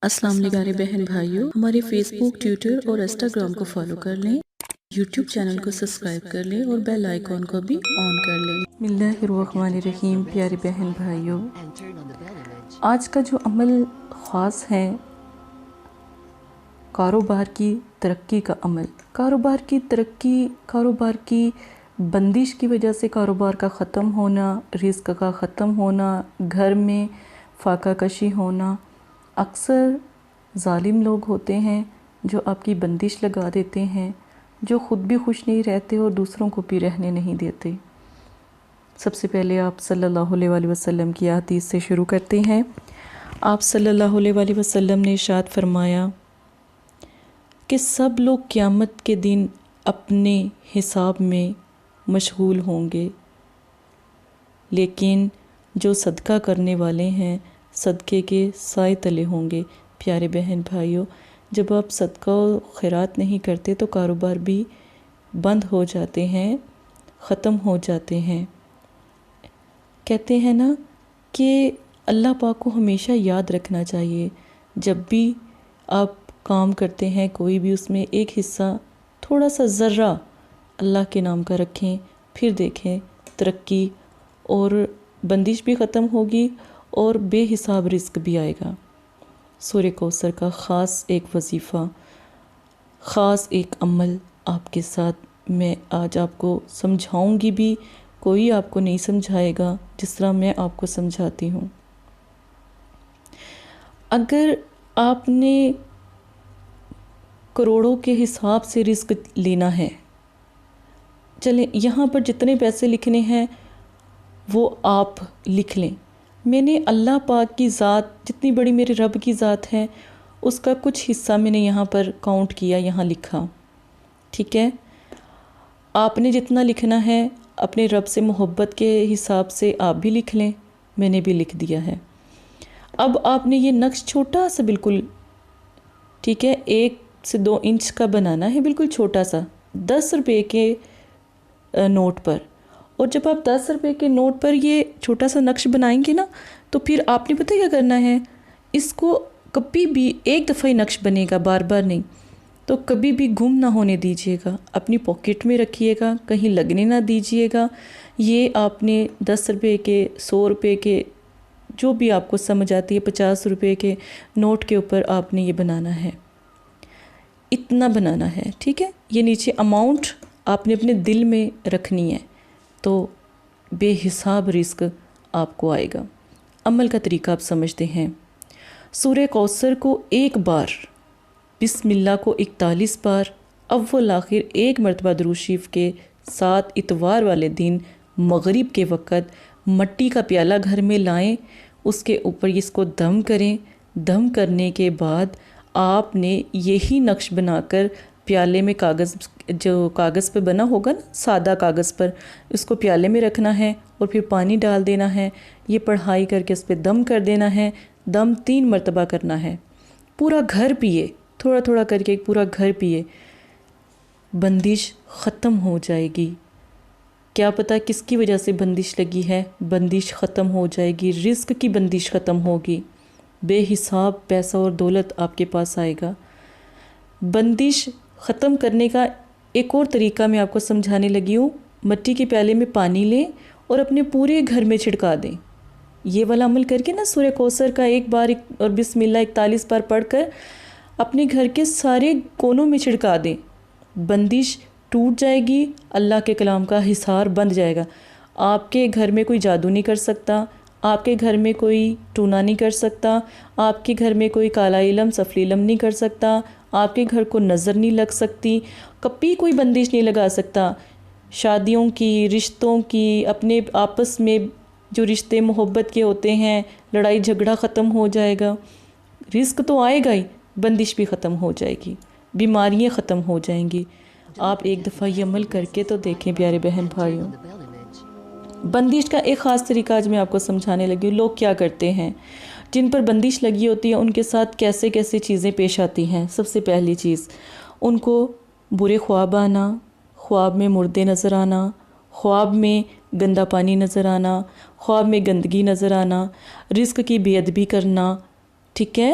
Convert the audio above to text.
السلام علیکم پیارے بہن بھائیوں، ہمارے فیس بک، ٹویٹر اور انسٹاگرام کو فالو کر لیں، یوٹیوب چینل کو سبسکرائب کر لیں اور بیل آئیکن کو بھی آن کر لیں۔ بسم اللہ الرحمن الرحیم۔ پیارے بہن بھائیوں، آج کا جو عمل خاص ہے کاروبار کی ترقی کا عمل۔ کاروبار کی ترقی، کاروبار کی بندش کی وجہ سے کاروبار کا ختم ہونا، رزق کا ختم ہونا، گھر میں فاقہ کشی ہونا۔ اکثر ظالم لوگ ہوتے ہیں جو آپ کی بندش لگا دیتے ہیں، جو خود بھی خوش نہیں رہتے اور دوسروں کو بھی رہنے نہیں دیتے۔ سب سے پہلے آپ صلی اللہ علیہ وآلہ وسلم کی حدیث سے شروع کرتے ہیں۔ آپ صلی اللہ علیہ وآلہ وسلم نے ارشاد فرمایا کہ سب لوگ قیامت کے دن اپنے حساب میں مشغول ہوں گے، لیکن جو صدقہ کرنے والے ہیں صدقے کے سائے تلے ہوں گے۔ پیارے بہن بھائیوں، جب آپ صدقہ و خیرات نہیں کرتے تو کاروبار بھی بند ہو جاتے ہیں، ختم ہو جاتے ہیں۔ کہتے ہیں نا کہ اللہ پاک کو ہمیشہ یاد رکھنا چاہیے، جب بھی آپ کام کرتے ہیں کوئی بھی اس میں ایک حصہ تھوڑا سا ذرہ اللہ کے نام کا رکھیں، پھر دیکھیں ترقی اور بندش بھی ختم ہوگی اور بے حساب رزق بھی آئے گا۔ سورہ کوثر کا خاص ایک وظیفہ، خاص ایک عمل آپ کے ساتھ میں آج آپ کو سمجھاؤں گی بھی، کوئی آپ کو نہیں سمجھائے گا جس طرح میں آپ کو سمجھاتی ہوں۔ اگر آپ نے کروڑوں کے حساب سے رزق لینا ہے، چلیں یہاں پر جتنے پیسے لکھنے ہیں وہ آپ لکھ لیں۔ میں نے اللہ پاک کی ذات، جتنی بڑی میرے رب کی ذات ہے، اس کا کچھ حصہ میں نے یہاں پر کاؤنٹ کیا، یہاں لکھا، ٹھیک ہے؟ آپ نے جتنا لکھنا ہے اپنے رب سے محبت کے حساب سے آپ بھی لکھ لیں، میں نے بھی لکھ دیا ہے۔ اب آپ نے یہ نقش چھوٹا سا بالکل، ٹھیک ہے، 1 سے 2 انچ کا بنانا ہے، بالکل چھوٹا سا، 10 روپے کے نوٹ پر۔ اور جب آپ 10 روپے کے نوٹ پر یہ چھوٹا سا نقش بنائیں گے نا، تو پھر آپ نے پتہ کیا کرنا ہے، اس کو کبھی بھی ایک دفعہ ہی نقش بنے گا، بار بار نہیں، تو کبھی بھی گم نہ ہونے دیجیے گا، اپنی پاکٹ میں رکھیے گا، کہیں لگنے نہ دیجیے گا۔ یہ آپ نے 10 روپے کے، 100 روپے کے، جو بھی آپ کو سمجھ آتی ہے، 50 روپے کے نوٹ کے اوپر آپ نے یہ بنانا ہے، اتنا بنانا ہے، ٹھیک ہے؟ یہ نیچے اماؤنٹ آپ نے اپنے دل میں رکھنی ہے، تو بے حساب رزق آپ کو آئے گا۔ عمل کا طریقہ آپ سمجھتے ہیں۔ سورہ کوثر کو 1 بار، بسم اللہ کو 41 بار، اول آخر 1 مرتبہ درود شریف کے ساتھ اتوار والے دن مغرب کے وقت مٹی کا پیالہ گھر میں لائیں، اس کے اوپر اس کو دم کریں۔ دم کرنے کے بعد آپ نے یہی نقش بنا کر پیالے میں کاغذ پہ بنا ہوگا نا، سادہ کاغذ پر، اس کو پیالے میں رکھنا ہے اور پھر پانی ڈال دینا ہے، یہ پڑھائی کر کے اس پہ دم کر دینا ہے۔ دم 3 مرتبہ کرنا ہے، پورا گھر پیے، تھوڑا تھوڑا کر کے پورا گھر پیے، بندش ختم ہو جائے گی۔ کیا پتہ کس کی وجہ سے بندش لگی ہے، بندش ختم ہو جائے گی، رزق کی بندش ختم ہوگی، بے حساب پیسہ اور دولت آپ کے پاس آئے گا۔ بندش ختم کرنے کا ایک اور طریقہ میں آپ کو سمجھانے لگی ہوں۔ مٹی کے پیالے میں پانی لیں اور اپنے پورے گھر میں چھڑکا دیں۔ یہ والا عمل کر کے نا، سورہ کوثر کا 1 بار اور بسم اللہ 41 بار پڑھ کر اپنے گھر کے سارے کونوں میں چھڑکا دیں، بندش ٹوٹ جائے گی، اللہ کے کلام کا حصار بند جائے گا۔ آپ کے گھر میں کوئی جادو نہیں کر سکتا، آپ کے گھر میں کوئی ٹونا نہیں کر سکتا، آپ کے گھر میں کوئی کالا علم سفلی علم نہیں کر سکتا، آپ کے گھر کو نظر نہیں لگ سکتی، کبھی کوئی بندش نہیں لگا سکتا۔ شادیوں کی، رشتوں کی، اپنے آپس میں جو رشتے محبت کے ہوتے ہیں، لڑائی جھگڑا ختم ہو جائے گا، رزق تو آئے گا ہی، بندش بھی ختم ہو جائے گی، بیماریاں ختم ہو جائیں گی۔ آپ ایک دفعہ یہ عمل کر کے تو دیکھیں پیارے بہن بھائیوں۔ بندش کا ایک خاص طریقہ آج میں آپ کو سمجھانے لگی ہوں۔ لوگ کیا کرتے ہیں، جن پر بندش لگی ہوتی ہے ان کے ساتھ کیسے کیسے چیزیں پیش آتی ہیں۔ سب سے پہلی چیز، ان کو برے خواب آنا، خواب میں مردے نظر آنا، خواب میں گندا پانی نظر آنا، خواب میں گندگی نظر آنا، رزق کی بے ادبی کرنا، ٹھیک ہے،